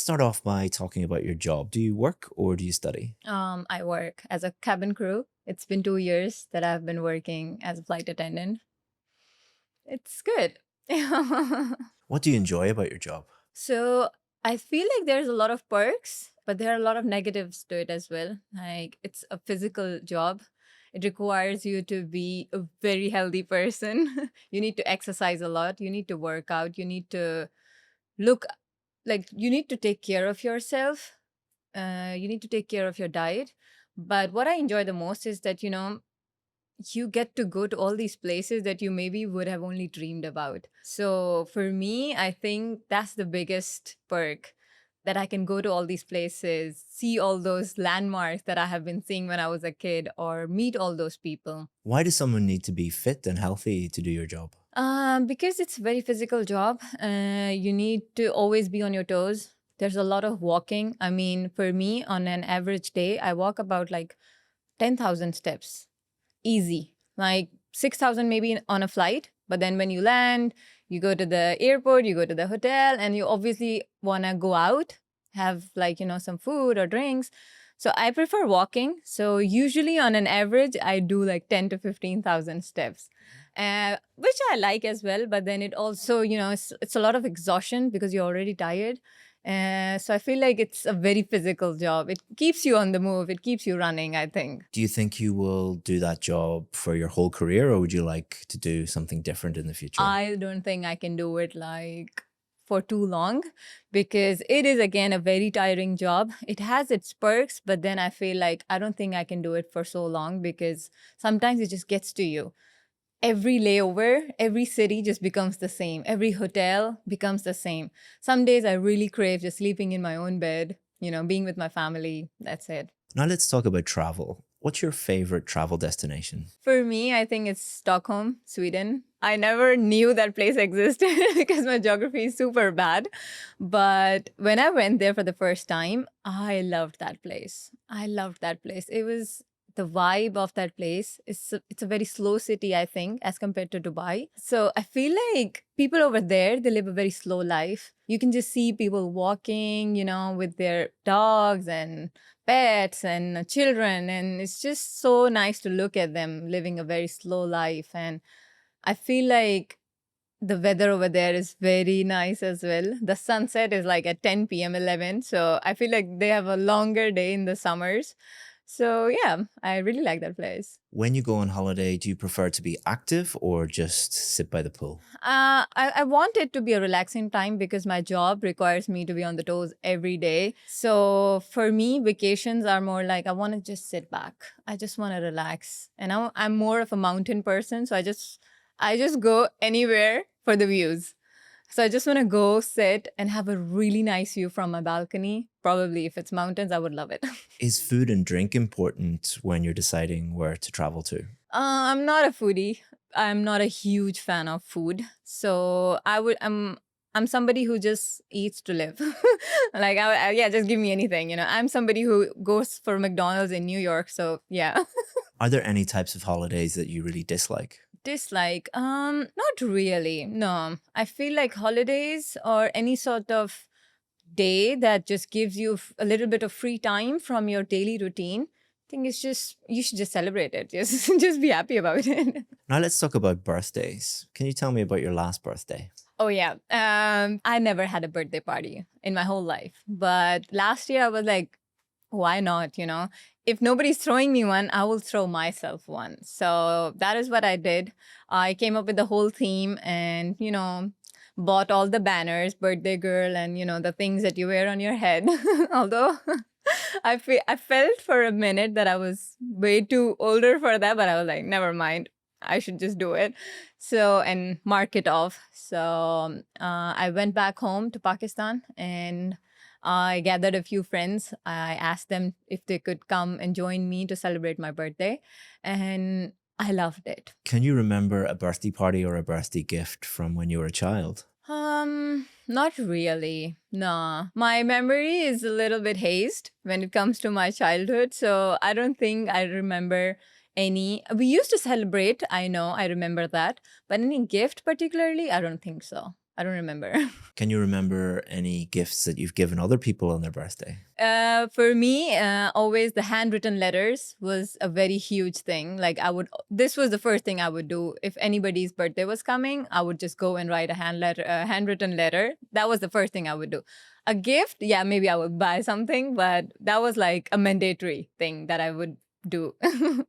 start off by talking about your job. Do you work or do you study? I work as a cabin crew. It's been 2 years that I've been working as a flight attendant. It's good. What do you enjoy about your job? So I feel like there's a lot of perks, but there are a lot of negatives to it as well. Like it's a physical job. It requires you to be a very healthy person. You need to exercise a lot. You need to work out. You need to look you need to take care of yourself. You need to take care of your diet. But what I enjoy the most is that, you get to go to all these places that you maybe would have only dreamed about. So for me, I think that's the biggest perk, that I can go to all these places, see all those landmarks that I have been seeing when I was a kid, or meet all those people. Why does someone need to be fit and healthy to do your job? Because it's a very physical job. You need to always be on your toes. There's a lot of walking. I mean, for me, on an average day, I walk about like 10,000 steps. Easy. Like 6,000 maybe on a flight. But then when you land, you go to the airport, you go to the hotel, and you obviously want to go out, have some food or drinks. So I prefer walking. So usually on an average, I do like 10 to 15,000 steps, which I like as well. But then it also, it's a lot of exhaustion because you're already tired. So I feel like it's a very physical job. It keeps you on the move. It keeps you running, I think. Do you think you will do that job for your whole career, or would you like to do something different in the future? I don't think I can do it for too long, because it is again a very tiring job. It has its perks, but then I feel like I don't think I can do it for so long, because sometimes it just gets to you. Every layover, every city just becomes the same. Every hotel becomes the same. Some days I really crave just sleeping in my own bed, being with my family. That's it. Now let's talk about travel. What's your favorite travel destination? For me, I think it's Stockholm, Sweden. I never knew that place existed because my geography is super bad. But when I went there for the first time, I loved that place. I loved that place. It was the vibe of that place. It's a very slow city, I think, as compared to Dubai. So I feel like people over there, they live a very slow life. You can just see people walking, with their dogs and pets and children. And it's just so nice to look at them living a very slow life. And I feel like the weather over there is very nice as well. The sunset is like at 10 p.m., 11. So I feel like they have a longer day in the summers. So yeah, I really like that place. When you go on holiday, do you prefer to be active or just sit by the pool? I want it to be a relaxing time because my job requires me to be on the toes every day. So for me, vacations are more like I want to just sit back. I just want to relax. And I'm more of a mountain person. So I just go anywhere for the views. So I just want to go sit and have a really nice view from my balcony. Probably if it's mountains, I would love it. Is food and drink important when you're deciding where to travel to? I'm not a foodie. I'm not a huge fan of food. So I'm somebody who just eats to live. Yeah, just give me anything. I'm somebody who goes for McDonald's in New York. So yeah. Are there any types of holidays that you really dislike? Dislike? Not really. No. I feel like holidays or any sort of day that just gives you a little bit of free time from your daily routine, I think it's just, you should just celebrate it. Just be happy about it. Now let's talk about birthdays. Can you tell me about your last birthday? Oh yeah. I never had a birthday party in my whole life. But last year I was like, why not? If nobody's throwing me one, I will throw myself one. So that is what I did. I came up with the whole theme and, bought all the banners, birthday girl, and, the things that you wear on your head. Although I felt for a minute that I was way too older for that, but I was like, never mind. I should just do it. So, and mark it off. So I went back home to Pakistan and I gathered a few friends. I asked them if they could come and join me to celebrate my birthday. And I loved it. Can you remember a birthday party or a birthday gift from when you were a child? Not really. No. My memory is a little bit hazed when it comes to my childhood. So I don't think I remember any. We used to celebrate. I know, I remember that. But any gift particularly, I don't think so. I don't remember. Can you remember any gifts that you've given other people on their birthday? For me, always the handwritten letters was a very huge thing. Like this was the first thing I would do if anybody's birthday was coming. I would just go and write a handwritten letter. That was the first thing I would do. A gift, yeah, maybe I would buy something, but that was like a mandatory thing that I would do.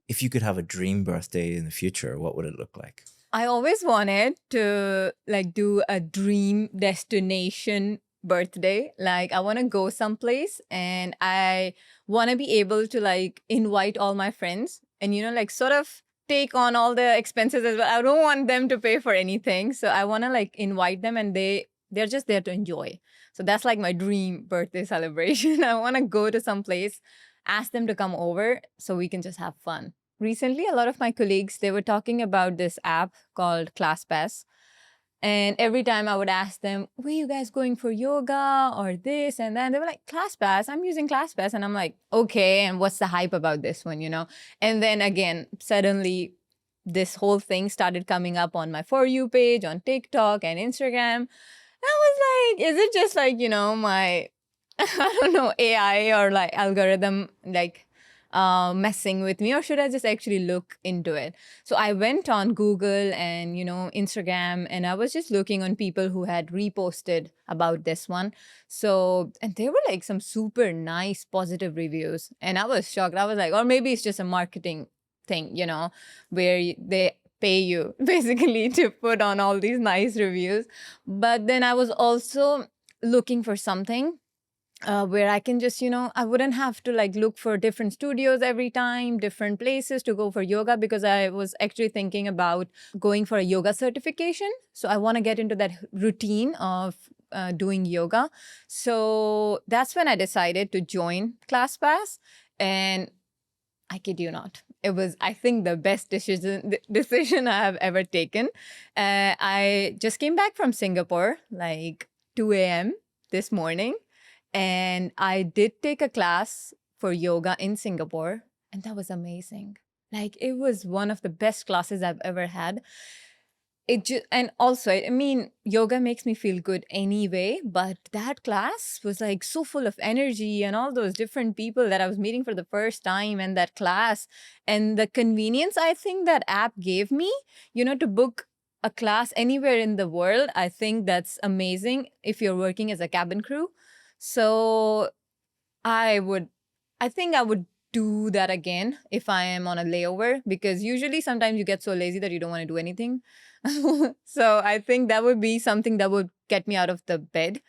If you could have a dream birthday in the future, what would it look like? I always wanted to like do a dream destination birthday. Like I want to go someplace and I want to be able to like invite all my friends and, you know, like sort of take on all the expenses as well. I don't want them to pay for anything. So I want to like invite them and they're just there to enjoy. So that's like my dream birthday celebration. I want to go to some place, ask them to come over so we can just have fun. Recently, a lot of my colleagues, they were talking about this app called Classpass. And every time I would ask them, were you guys going for yoga or this and that? They were like, Classpass, I'm using Classpass. And I'm like, okay, and what's the hype about this one, you know? And then again, suddenly this whole thing started coming up on my For You page, on TikTok and Instagram. I was like, is it just like, you know, my, I don't know, AI or like algorithm, like messing with me, or should I just actually look into it? So I went on Google and, you know, Instagram, and I was just looking on people who had reposted about this one. So, and there were like some super nice positive reviews. And I was shocked. I was like, or maybe it's just a marketing thing, you know, where they pay you basically to put on all these nice reviews. But then I was also looking for something where I can just, you know, I wouldn't have to like look for different studios every time, different places to go for yoga, because I was actually thinking about going for a yoga certification. So I want to get into that routine of doing yoga. So that's when I decided to join Classpass. And I kid you not, it was, I think, the best decision I have ever taken. I just came back from Singapore, like 2 a.m. this morning. And I did take a class for yoga in Singapore, and that was amazing. Like, it was one of the best classes I've ever had. And also, I mean, yoga makes me feel good anyway, but that class was like so full of energy and all those different people that I was meeting for the first time, and that class and the convenience I think that app gave me, you know, to book a class anywhere in the world. I think that's amazing if you're working as a cabin crew. So I think I would do that again if I am on a layover, because usually sometimes you get so lazy that you don't want to do anything. So I think that would be something that would get me out of the bed.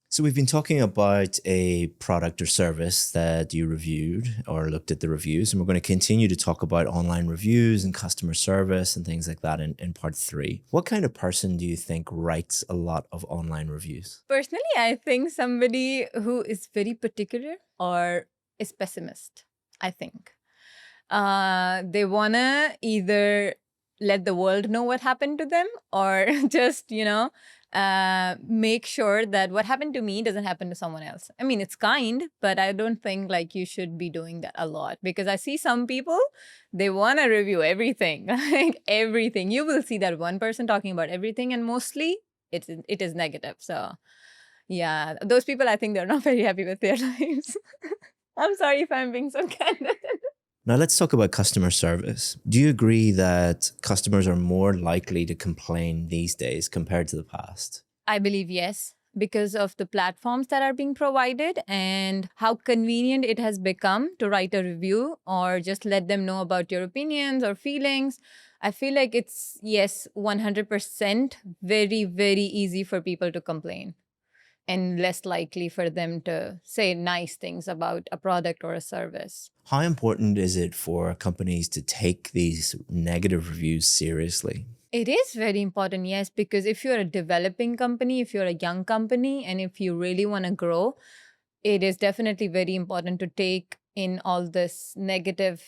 So we've been talking about a product or service that you reviewed or looked at the reviews, and we're going to continue to talk about online reviews and customer service and things like that in part 3. What kind of person do you think writes a lot of online reviews? Personally, I think somebody who is very particular or is pessimist, I think. They want to either let the world know what happened to them, or just, you know, make sure that what happened to me doesn't happen to someone else. I mean, it's kind, but I don't think like you should be doing that a lot, because I see some people, they want to review everything, like everything. You will see that one person talking about everything, and mostly it is negative. So yeah, those people, I think they're not very happy with their lives. I'm sorry if I'm being so candid. Now let's talk about customer service. Do you agree that customers are more likely to complain these days compared to the past? I believe yes, because of the platforms that are being provided and how convenient it has become to write a review or just let them know about your opinions or feelings. I feel like it's, yes, 100% very, very easy for people to complain, and less likely for them to say nice things about a product or a service. How important is it for companies to take these negative reviews seriously? It is very important, yes, because if you're a developing company, if you're a young company, and if you really want to grow, it is definitely very important to take in all this negative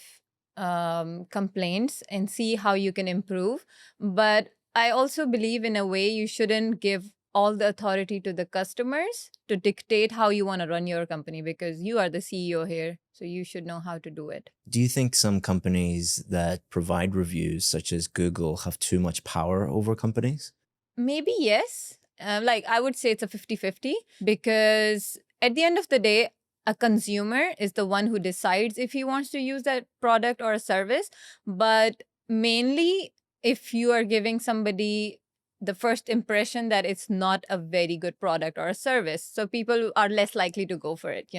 complaints and see how you can improve. But I also believe in a way you shouldn't give all the authority to the customers to dictate how you want to run your company, because you are the CEO here. So you should know how to do it. Do you think some companies that provide reviews, such as Google, have too much power over companies? Maybe yes. Like I would say it's a 50-50 because at the end of the day, a consumer is the one who decides if he wants to use that product or a service. But mainly, if you are giving somebody the first impression that it's not a very good product or a service, so people are less likely to go for it.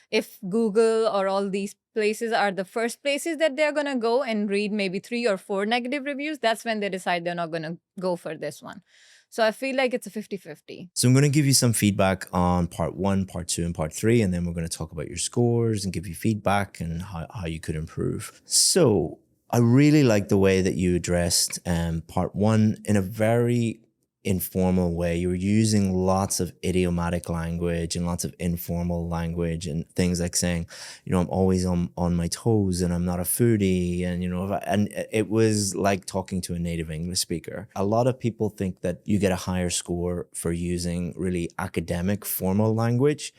If Google or all these places are the first places that they're going to go and read maybe 3 or 4 negative reviews, that's when they decide they're not going to go for this one. So I feel like it's a 50-50. So I'm going to give you some feedback on part 1, part 2, and part 3, and then we're going to talk about your scores and give you feedback and how you could improve. So I really like the way that you addressed part 1 in a very informal way. You were using lots of idiomatic language and lots of informal language and things like saying, I'm always on my toes and I'm not a foodie. And, and it was like talking to a native English speaker. A lot of people think that you get a higher score for using really academic formal language.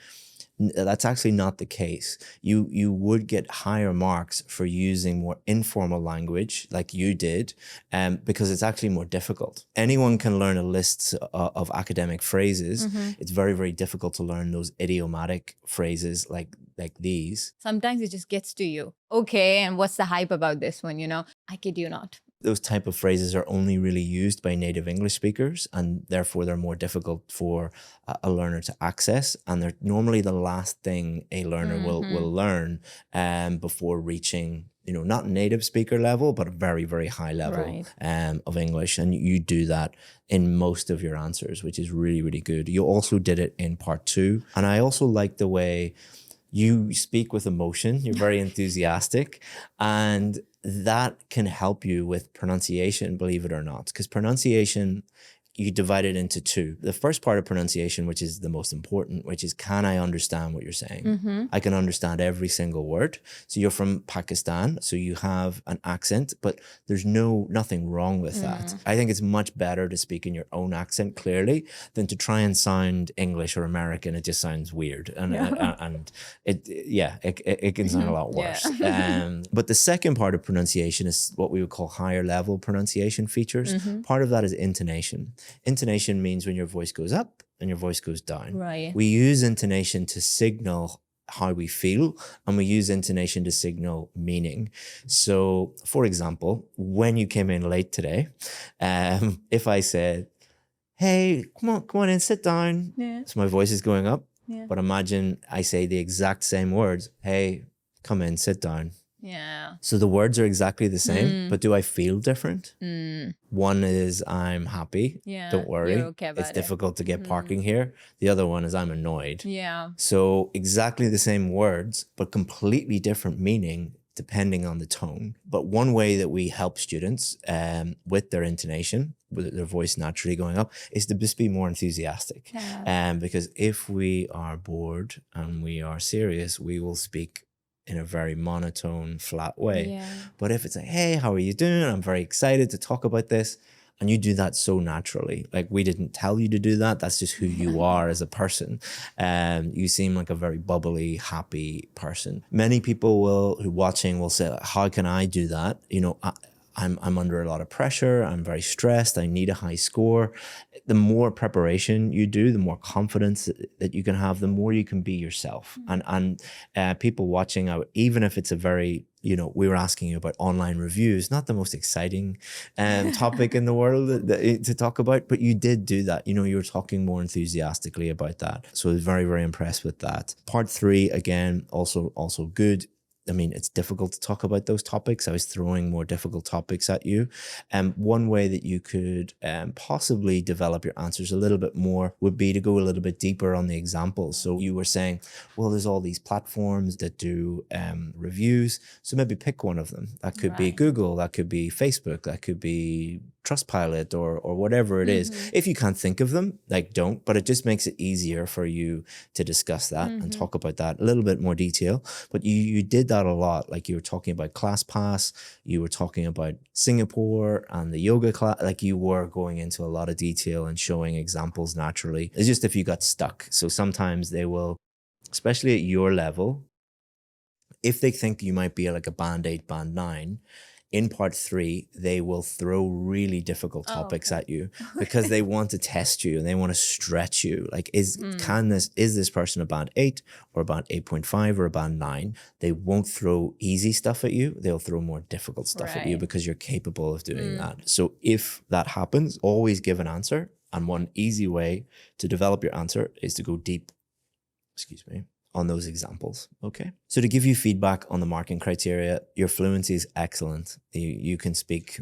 That's actually not the case. You would get higher marks for using more informal language like you did, because it's actually more difficult. Anyone can learn a list of academic phrases. It's very, very difficult to learn those idiomatic phrases like these. Sometimes it just gets to you. Okay, and what's the hype about this one? I kid you not. Those type of phrases are only really used by native English speakers, and therefore they're more difficult for a learner to access. And they're normally the last thing a learner will learn before reaching, not native speaker level, but a very, very high level of English. And you do that in most of your answers, which is really, really good. You also did it in part 2. And I also like the way you speak with emotion. You're very enthusiastic, and that can help you with pronunciation, believe it or not, because pronunciation, you divide it into 2. The first part of pronunciation, which is the most important, which is, can I understand what you're saying? I can understand every single word. So you're from Pakistan, so you have an accent, but there's nothing wrong with that. I think it's much better to speak in your own accent clearly than to try and sound English or American. It just sounds weird. And it can sound a lot worse. But the second part of pronunciation is what we would call higher level pronunciation features. Part of that is intonation. Intonation means when your voice goes up and your voice goes down. Right. We use intonation to signal how we feel, and we use intonation to signal meaning. So, for example, when you came in late today, if I said, hey, come on in, sit down. So my voice is going up. But imagine I say the exact same words. Hey, come in, sit down. Yeah. So the words are exactly the same, but do I feel different? One is I'm happy. Yeah. Don't worry. You're okay about it's it. difficult to get parking here. The other one is I'm annoyed. Yeah. So exactly the same words, but completely different meaning depending on the tone. But one way that we help students with their intonation, with their voice naturally going up, is to just be more enthusiastic. Because if we are bored and we are serious, we will speak in a very monotone, flat way. But if it's like, hey, how are you doing? I'm very excited to talk about this. And you do that so naturally. Like, we didn't tell you to do that. That's just who you are as a person. You seem like a very bubbly, happy person. Many people who watching will say, how can I do that? I'm under a lot of pressure. I'm very stressed. I need a high score. The more preparation you do, the more confidence that you can have, the more you can be yourself. And people watching, even if it's a very, we were asking you about online reviews, not the most exciting topic in the world to talk about, but you did do that. You were talking more enthusiastically about that. So I was very, very impressed with that. Part 3, again, also good. I mean, it's difficult to talk about those topics. I was throwing more difficult topics at you. One way that you could possibly develop your answers a little bit more would be to go a little bit deeper on the examples. So you were saying, well, there's all these platforms that do reviews. So maybe pick one of them. That could be Google, that could be Facebook, that could be Trustpilot or whatever it is. If you can't think of them, don't, but it just makes it easier for you to discuss that and talk about that a little bit more detail. But you did that a lot. Like, you were talking about Classpass, you were talking about Singapore and the yoga class. Like, you were going into a lot of detail and showing examples naturally. It's just if you got stuck. So sometimes they will, especially at your level, if they think you might be like a band 8, band 9, in part 3, they will throw really difficult topics okay. at you because they want to test you and they want to stretch you. Like, is this person a band 8 or a band 8.5 or a band 9? They won't throw easy stuff at you. They'll throw more difficult stuff at you Right. because you're capable of doing that. So if that happens, always give an answer. And one easy way to develop your answer is to go deep, on those examples. Okay. So to give you feedback on the marking criteria, your fluency is excellent. You can speak,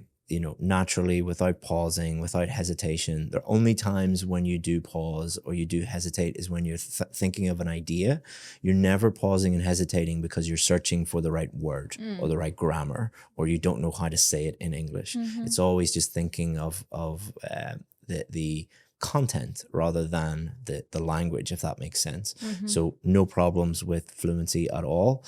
naturally without pausing, without hesitation. The only times when you do pause or you do hesitate is when you're thinking of an idea. You're never pausing and hesitating because you're searching for the right word or the right grammar, or you don't know how to say it in English. It's always just thinking of the content rather than the language, if that makes sense. So no problems with fluency at all.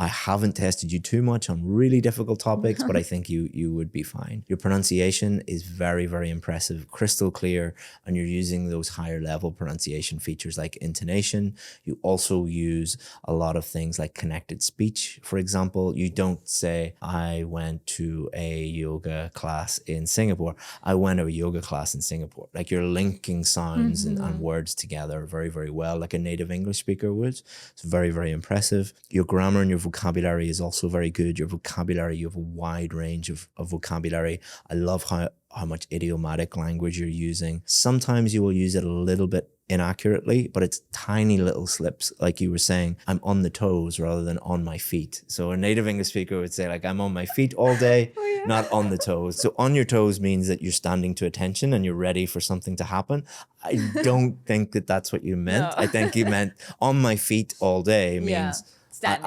I haven't tested you too much on really difficult topics, but I think you would be fine. Your pronunciation is very, very impressive, crystal clear, and you're using those higher level pronunciation features like intonation. You also use a lot of things like connected speech. For example, you don't say, I went to a yoga class in Singapore. I went to a yoga class in Singapore. Like, you're linking sounds and words together very, very well, like a native English speaker would. It's very, very impressive. Your grammar and your vocabulary is also very good. Your vocabulary, you have a wide range of vocabulary. I love how much idiomatic language you're using. Sometimes you will use it a little bit inaccurately, but it's tiny little slips. Like you were saying, I'm on the toes rather than on my feet. So a native English speaker would say, like, I'm on my feet all day, not on the toes. So on your toes means that you're standing to attention and you're ready for something to happen. I don't think that that's what you meant. No. I think you meant on my feet all day means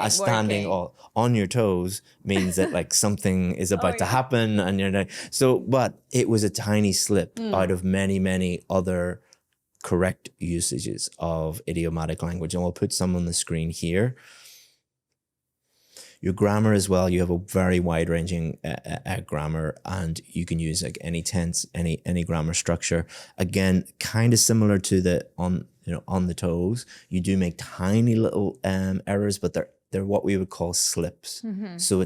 standing all on your toes means that like something is about to happen, and you're like, so, but it was a tiny slip out of many, many other correct usages of idiomatic language. And we'll put some on the screen here. Your grammar as well, you have a very wide-ranging grammar, and you can use like any tense, any grammar structure. Again, kind of similar to the on the toes. You do make tiny little errors, but they're what we would call slips. So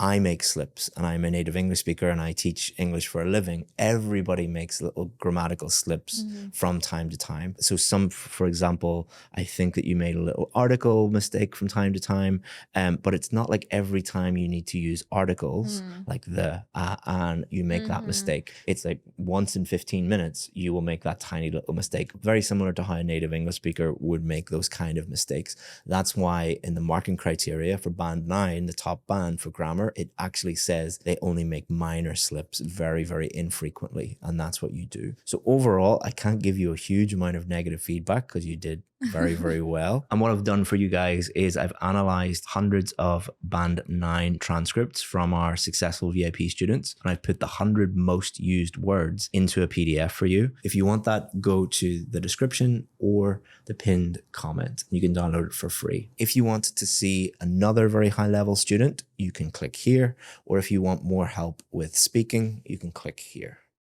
I make slips, and I'm a native English speaker and I teach English for a living. Everybody makes little grammatical slips from time to time. So for example, I think that you made a little article mistake from time to time, but it's not like every time you need to use articles like the and you make that mistake. It's like once in 15 minutes, you will make that tiny little mistake. Very similar to how a native English speaker would make those kind of mistakes. That's why in the marking criteria for band 9, the top band for grammar, it actually says they only make minor slips very, very infrequently. And that's what you do. So overall, I can't give you a huge amount of negative feedback because you did very, very well. And what I've done for you guys is I've analyzed hundreds of band 9 transcripts from our successful VIP students, and I've put the 100 most used words into a PDF for you. If you want that, go to the description or the pinned comment. You can download it for free. If you want to see another very high level student, you can click here, or if you want more help with speaking, you can click here.